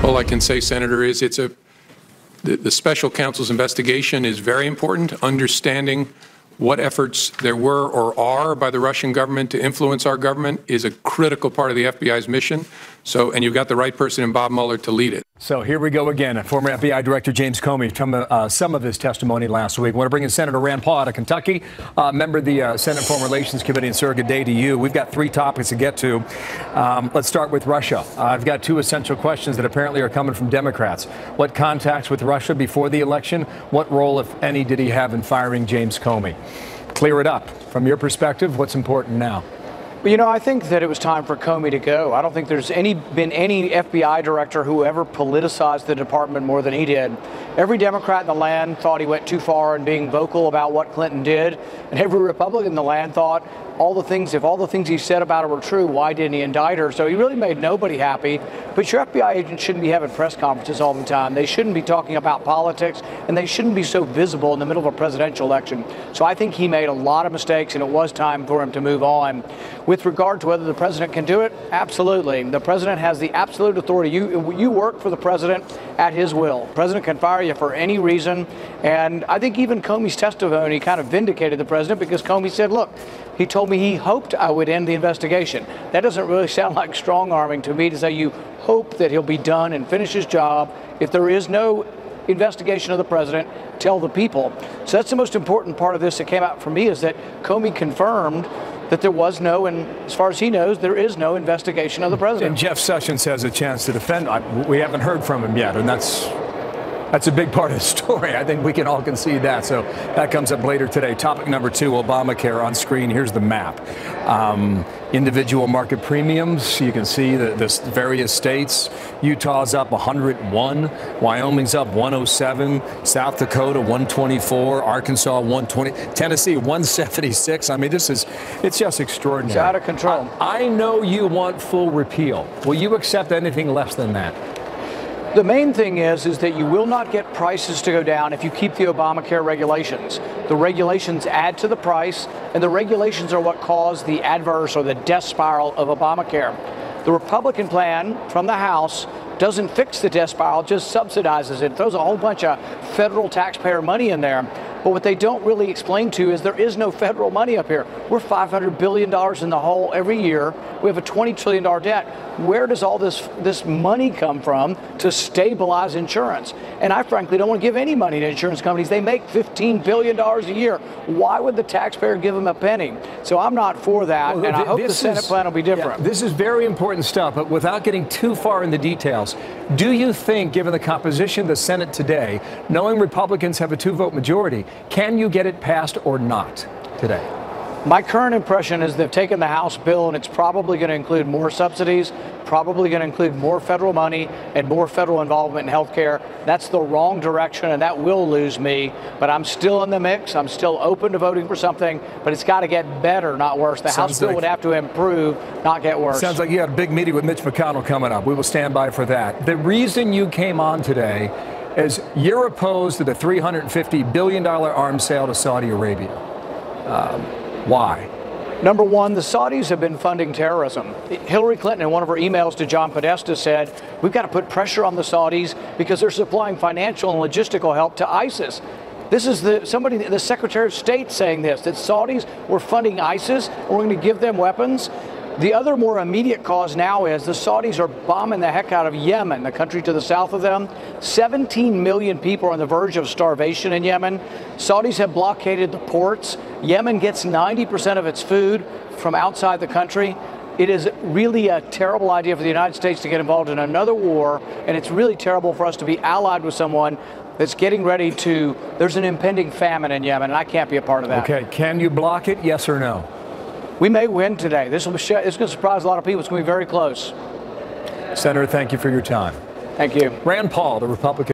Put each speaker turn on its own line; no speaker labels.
All I can say, Senator, is the special counsel's investigation is very important. Understanding what efforts there were or are by the Russian government to influence our government is a critical part of the FBI's mission. So, and you've got the right person in Bob Mueller to lead it.
So here we go again. Former FBI Director James Comey from some of his testimony last week. I want to bring in Senator Rand Paul out of Kentucky, member of the Senate Foreign Relations Committee, and sir, good day to you. We've got 3 topics to get to. Let's start with Russia. I've got 2 essential questions that apparently are coming from Democrats. What contacts with Russia before the election? What role, if any, did he have in firing James Comey? Clear it up. From your perspective, what's important now?
Well, you know, I think that it was time for Comey to go. I don't think there's been any FBI director who ever politicized the department more than he did. Every Democrat in the land thought he went too far in being vocal about what Clinton did, and every Republican in the land thought if all the things he said about her were true, why didn't he indict her? So he really made nobody happy. But your FBI agents shouldn't be having press conferences all the time. They shouldn't be talking about politics, and they shouldn't be so visible in the middle of a presidential election. So I think he made a lot of mistakes, and it was time for him to move on. With regard to whether the president can do it, absolutely. The president has the absolute authority. You work for the president at his will. The president can fire you for any reason. And I think even Comey's testimony kind of vindicated the president, because Comey said, look, he told me he hoped I would end the investigation. That doesn't really sound like strong-arming to me, to say you hope that he'll be done and finish his job. If there is no investigation of the president, tell the people. So that's the most important part of this that came out for me, is that Comey confirmed that there was no, and as far as he knows, there is no investigation of the president.
And Jeff Sessions has a chance to defend. We haven't heard from him yet, and that's a big part of the story. I think we can all concede that. So that comes up later today. Topic number 2, Obamacare on screen. Here's the map. Individual market premiums. You can see the various states. Utah's up 101. Wyoming's up 107. South Dakota 124. Arkansas 120. Tennessee 176. I mean, it's just extraordinary.
It's out of control.
I know you want full repeal. Will you accept anything less than that?
The main thing is that you will not get prices to go down if you keep the Obamacare regulations. The regulations add to the price, and the regulations are what caused the adverse or the death spiral of Obamacare. The Republican plan from the House doesn't fix the death spiral, just subsidizes it, throws a whole bunch of federal taxpayer money in there. But what they don't really explain to you is there is no federal money up here. We're $500 billion in the hole every year. We have a $20 trillion debt. Where does all this money come from to stabilize insurance? And I frankly don't want to give any money to insurance companies. They make $15 billion a year. Why would the taxpayer give them a penny? So I'm not for that, and I hope the Senate plan will be different.
Yeah, this is very important stuff, but without getting too far in the details, do you think, given the composition of the Senate today, knowing Republicans have a 2-vote majority, can you get it passed or not today?
My current impression is they've taken the House bill, and it's probably going to include more subsidies, probably going to include more federal money and more federal involvement in health care. That's the wrong direction, and that will lose me. But I'm still in the mix. I'm still open to voting for something, but it's got to get better, not worse. The House bill would have to improve, not get worse.
Sounds like you had a big meeting with Mitch McConnell coming up. We will stand by for that. The reason you came on today is you're opposed to the $350 billion arms sale to Saudi Arabia. Why?
Number one, the Saudis have been funding terrorism. Hillary Clinton, in one of her emails to John Podesta, said, we've got to put pressure on the Saudis because they're supplying financial and logistical help to ISIS. This is the Secretary of State saying this, that Saudis were funding ISIS and we're going to give them weapons. The other more immediate cause now is the Saudis are bombing the heck out of Yemen, the country to the south of them. 17 million people are on the verge of starvation in Yemen. Saudis have blockaded the ports. Yemen gets 90% of its food from outside the country. It is really a terrible idea for the United States to get involved in another war, and it's really terrible for us to be allied with someone that's getting ready to, there's an impending famine in Yemen, and I can't be a part of that.
Okay, can you block it, yes or no?
We may win today. It's going to surprise a lot of people. It's going to be very close.
Senator, thank you for your time.
Thank you.
Rand Paul, the Republican.